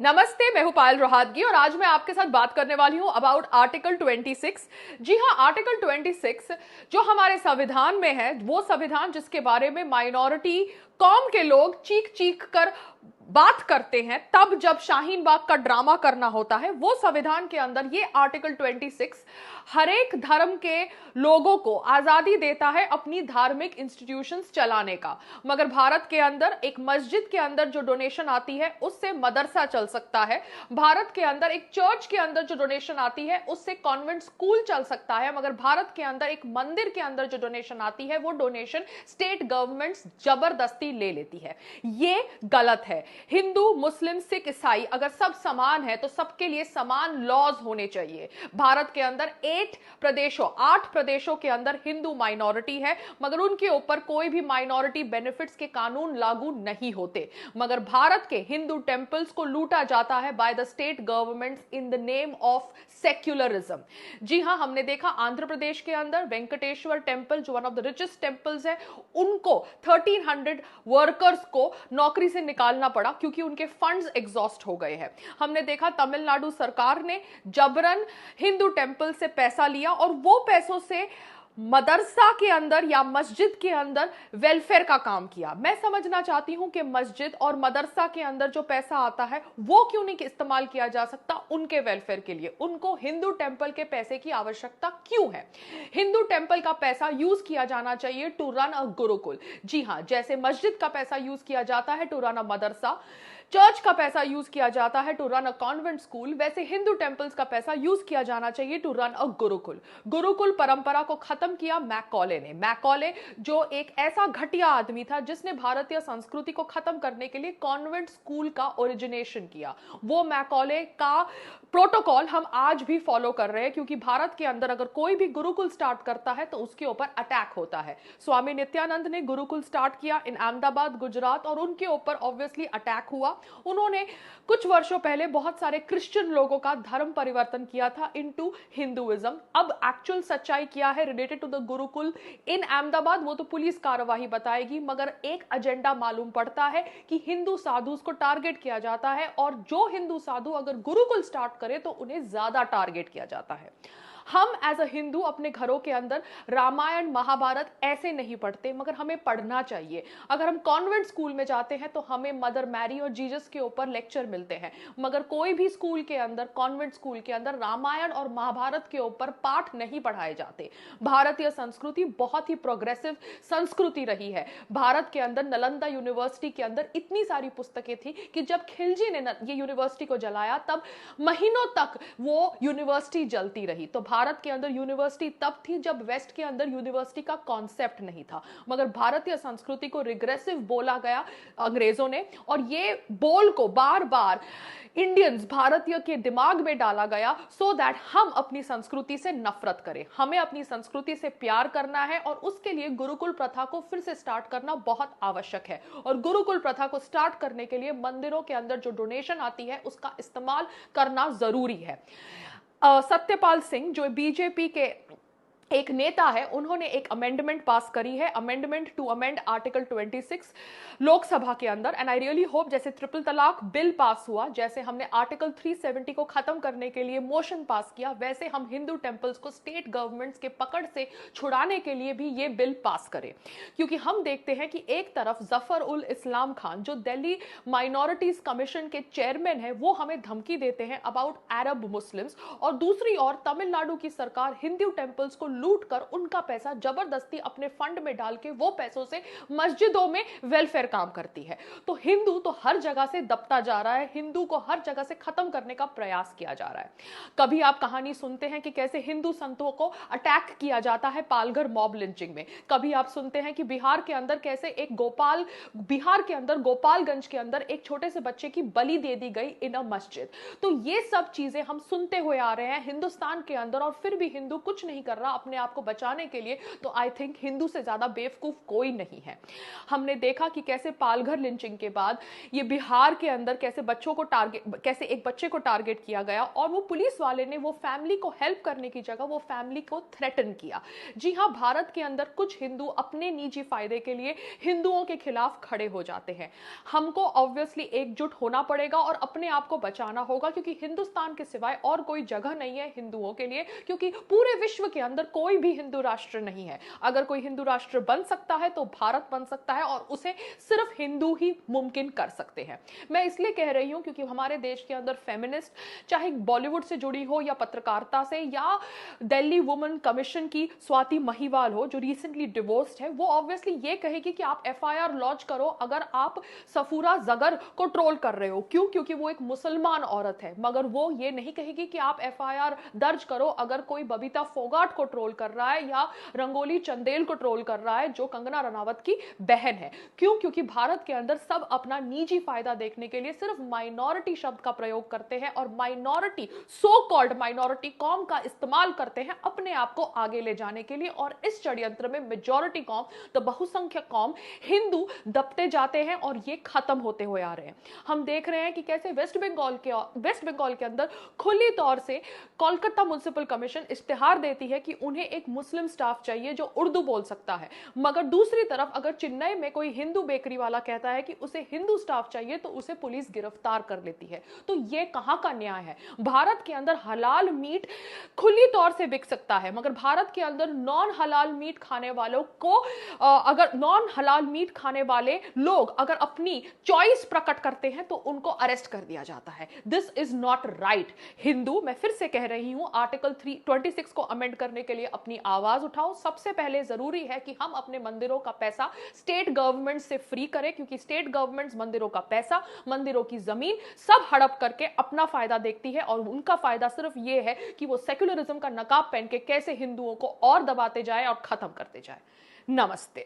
नमस्ते, मैं हूं पायल रोहातगी और आज मैं आपके साथ बात करने वाली हूं अबाउट आर्टिकल 26। जी हां, आर्टिकल 26 जो हमारे संविधान में है, वो संविधान जिसके बारे में माइनॉरिटी कौम के लोग चीख चीख कर बात करते हैं, तब जब शाहीन बाग का ड्रामा करना होता है, वो संविधान के अंदर ये आर्टिकल 26 हर एक धर्म के लोगों को आजादी देता है अपनी धार्मिक इंस्टीट्यूशंस चलाने का। मगर भारत के अंदर एक मस्जिद के अंदर जो डोनेशन आती है उससे मदरसा चल सकता है। भारत के अंदर एक चर्च के अंदर जो डोनेशन आती है उससे कॉन्वेंट स्कूल चल सकता है। मगर भारत के अंदर एक मंदिर के अंदर जो डोनेशन आती है वो डोनेशन स्टेट गवर्नमेंट जबरदस्ती ले लेती है। ये गलत है। हिंदू, मुस्लिम, सिख, ईसाई अगर सब समान है तो सबके लिए समान लॉज होने चाहिए। भारत के अंदर 8 प्रदेशों के अंदर हिंदू माइनॉरिटी है, मगर उनके ऊपर कोई भी माइनॉरिटी बेनिफिट्स के कानून लागू नहीं होते। मगर भारत के हिंदू टेंपल्स को लूटा जाता है by the state governments in the name of secularism. जी हां, हमने देखा आंध्र प्रदेश के अंदर वेंकटेश्वर टेंपल जो one of the richest temples है, उनको 1300 वर्कर्स को नौकरी से निकालना पड़ा क्योंकि उनके फंड्स एग्जॉस्ट हो गए हैं। हमने देखा तमिलनाडु सरकार ने जबरन हिंदू टेंपल से पैसा लिया और वो पैसों से मदरसा के अंदर या मस्जिद के अंदर वेलफेयर का काम किया। मैं समझना चाहती हूं कि मस्जिद और मदरसा के अंदर जो पैसा आता है वो क्यों नहीं इस्तेमाल किया जा सकता उनके वेलफेयर के लिए। उनको हिंदू टेंपल के पैसे की आवश्यकता क्यों है? हिंदू टेंपल का पैसा यूज किया जाना चाहिए टू रन अ गुरुकुल। जी हां, जैसे मस्जिद का पैसा यूज किया जाता है to run a madrasa, church का पैसा यूज किया जाता है to run a convent school, वैसे हिंदू टेंपल्स का पैसा यूज किया जाना चाहिए टू रन अ गुरुकुल। गुरुकुल परंपरा को खत्म किया मैकॉले ने। मैकॉले जो एक ऐसा घटिया आदमी था जिसने भारतीय संस्कृति को खत्म करने के लिए कॉन्वेंट स्कूल का ओरिजिनेशन किया। वो मैकॉले का प्रोटोकॉल हम आज भी फॉलो कर रहे हैं, क्योंकि भारत के अंदर अगर कोई भी गुरुकुल स्टार्ट करता है तो उसके ऊपर अटैक होता है। स्वामी नित्यानंद ने गुरुकुल स्टार्ट किया इन अहमदाबाद, गुजरात, और उनके ऊपर ऑब्वियसली अटैक हुआ। उन्होंने कुछ वर्षों पहले बहुत सारे क्रिश्चियन लोगों का धर्म परिवर्तन किया था इनटू हिंदुइज्म। अब एक्चुअल सच्चाई क्या है रिलेटेड टू द गुरुकुल इन अहमदाबाद, वो तो पुलिस कार्यवाही बताएगी, मगर एक एजेंडा मालूम पड़ता है कि हिंदू साधु को टारगेट किया जाता है, और जो हिंदू साधु अगर गुरुकुल स्टार्ट करे तो उन्हें ज्यादा टारगेट किया जाता है। हम एज अ हिंदू अपने घरों के अंदर रामायण, महाभारत ऐसे नहीं पढ़ते, मगर हमें पढ़ना चाहिए। अगर हम कॉन्वेंट स्कूल में जाते हैं तो हमें मदर मैरी और जीसस के ऊपर लेक्चर मिलते हैं, मगर कोई भी स्कूल के अंदर, कॉन्वेंट स्कूल के अंदर रामायण और महाभारत के ऊपर पाठ नहीं पढ़ाए जाते। भारतीय संस्कृति बहुत ही प्रोग्रेसिव संस्कृति रही है। भारत के अंदर नालंदा यूनिवर्सिटी के अंदर इतनी सारी पुस्तकें थी कि जब खिलजी ने ये यूनिवर्सिटी को जलाया तब महीनों तक वो यूनिवर्सिटी जलती रही। तो भारत के अंदर यूनिवर्सिटी तब थी जब वेस्ट के अंदर यूनिवर्सिटी का कॉन्सेप्ट नहीं था। मगर भारतीय संस्कृति को रिग्रेसिव बोला गया अंग्रेजों ने, और ये बोल को बार बार इंडियंस, भारतीय के दिमाग में डाला गया सो दैट हम अपनी संस्कृति से नफरत करें। हमें अपनी संस्कृति से प्यार करना है और उसके लिए गुरुकुल प्रथा को फिर से स्टार्ट करना बहुत आवश्यक है। और गुरुकुल प्रथा को स्टार्ट करने के लिए मंदिरों के अंदर जो डोनेशन आती है उसका इस्तेमाल करना जरूरी है। सत्यपाल सिंह जो बीजेपी के एक नेता है, उन्होंने एक अमेंडमेंट पास करी है, amendment to amend article 26 Lok Sabha के अंदर। एंड आई रियली होप जैसे ट्रिपल तलाक बिल पास हुआ, जैसे हमने आर्टिकल 370 को खत्म करने के लिए मोशन पास किया, वैसे हम हिंदू टेंपल्स को स्टेट गवर्नमेंट्स के पकड़ से छुड़ाने के लिए भी ये बिल पास करें। क्योंकि हम देखते हैं कि एक तरफ जफर उल इस्लाम खान जो दिल्ली माइनॉरिटीज कमीशन के चेयरमैन है, वो हमें धमकी देते हैं अबाउट अरब मुस्लिम्स, और दूसरी ओर तमिलनाडु की सरकार हिंदू टेंपल्स को लूट कर उनका पैसा जबरदस्ती अपने फंड में डाल के वो पैसों से मस्जिदों में वेलफेयर काम करती है। तो हिंदू तो हर जगह से दबता जा रहा है, हिंदू को हर जगह से खत्म करने का प्रयास किया जा रहा है। कभी आप कहानी सुनते हैं कि कैसे हिंदू संतों को अटैक किया जाता है पालघर मॉब लिंचिंग में। कभी आप सुनते हैं कि बिहार के अंदर कैसे बिहार के अंदर गोपालगंज के अंदर एक छोटे से बच्चे की बलि दे दी गई इन अ मस्जिद। तो ये सब चीजें हम सुनते हुए आ रहे हैं हिंदुस्तान के अंदर, और फिर भी हिंदू कुछ नहीं कर रहा अपने आप को बचाने के लिए, तो आई थिंक हिंदू से ज्यादा बेवकूफ कोई नहीं है। हमने देखा कि कैसे पालघर लिंचिंग के बाद ये बिहार के अंदर कैसे एक बच्चे को टारगेट किया गया और वो पुलिस वाले ने वो फैमिली को हेल्प करने की जगह वो फैमिली को थ्रेटन किया। जी हाँ, भारत के अंदर कुछ हिंदू अपने निजी फायदे के लिए हिंदुओं के खिलाफ खड़े हो जाते हैं। हमको ऑब्वियसली एकजुट होना पड़ेगा और अपने आप को बचाना होगा, क्योंकि हिंदुस्तान के सिवाय और कोई जगह नहीं है हिंदुओं के लिए, क्योंकि पूरे विश्व के अंदर कोई भी हिंदू राष्ट्र नहीं है। अगर कोई हिंदू राष्ट्र बन सकता है तो भारत बन सकता है, और उसे सिर्फ हिंदू ही मुमकिन कर सकते हैं। मैं इसलिए कह रही हूं क्योंकि हमारे देश के अंदर फेमिनिस्ट, चाहे बॉलीवुड से जुड़ी हो या पत्रकारिता से, या दिल्ली वुमेन कमीशन की स्वाति महिवाल हो जो रिसेंटली डिवोर्स्ड है, वो ऑब्वियसली ये कहेगी कि आप एफआईआर लॉन्च करो अगर आप सफूरा जगर को ट्रोल कर रहे हो। क्यों? क्योंकि वो एक मुसलमान औरत है। मगर वो ये नहीं कहेगी कि आप एफआईआर दर्ज करो अगर कोई बबीता फोगाट को ट्रोल कर रहा है या रंगोली चंदेल को ट्रोल कर रहा है जो कंगना रनावत की बहन है। क्यों? क्योंकि भारत के अंदर सब अपना निजी फायदा देखने के लिए सिर्फ माइनॉरिटी शब्द का प्रयोग करते हैं और माइनॉरिटी, सो कॉल्ड माइनॉरिटी कौम का इस्तेमाल करते हैं अपने आप को आगे ले जाने के लिए। और इस षड्यंत्र में मेजॉरिटी कौम, तो बहुसंख्यक कौम हिंदू दबते जाते हैं और ये खत्म होते हुए आ रहे हैं। हम देख रहे हैं कि कैसे वेस्ट बंगाल के अंदर खुली तौर से कोलकाता म्युनिसिपल कमीशन इश्तिहार देती है कि उन्हें एक मुस्लिम स्टाफ चाहिए जो उर्दू बोल सकता है, मगर दूसरी तरफ अगर चेन्नई में कोई हिंदू बेकरी वाला कहता है कि उसे हिंदू स्टाफ चाहिए तो उसे पुलिस गिरफ्तार कर लेती है। तो ये कहां का न्याय है? भारत के अंदर हलाल मीट खुली तौर से बिक सकता है, मगर भारत के अंदर नॉन हलाल मीट खाने वालों को अगर नॉन हलाल मीट खाने वाले लोग अगर अपनी चॉइस प्रकट करते हैं तो उनको अरेस्ट कर दिया जाता है। This is not right. Hindu, मैं फिर से कह रही हूं, आर्टिकल 326 को अमेंड करने के लिए अपनी आवाज उठाओ। सबसे पहले जरूरी है कि हम अपने मंदिरों का पैसा स्टेट गवर्नमेंट से फ्री करें, क्योंकि स्टेट गवर्नमेंट मंदिरों का पैसा, मंदिरों की जमीन सब हड़प करके अपना फायदा देखती है, और उनका फायदा सिर्फ यह है कि वो सेक्युलरिज्म का नकाब पहन के कैसे हिंदुओं को और दबाते जाए और खत्म करते जाए। नमस्ते।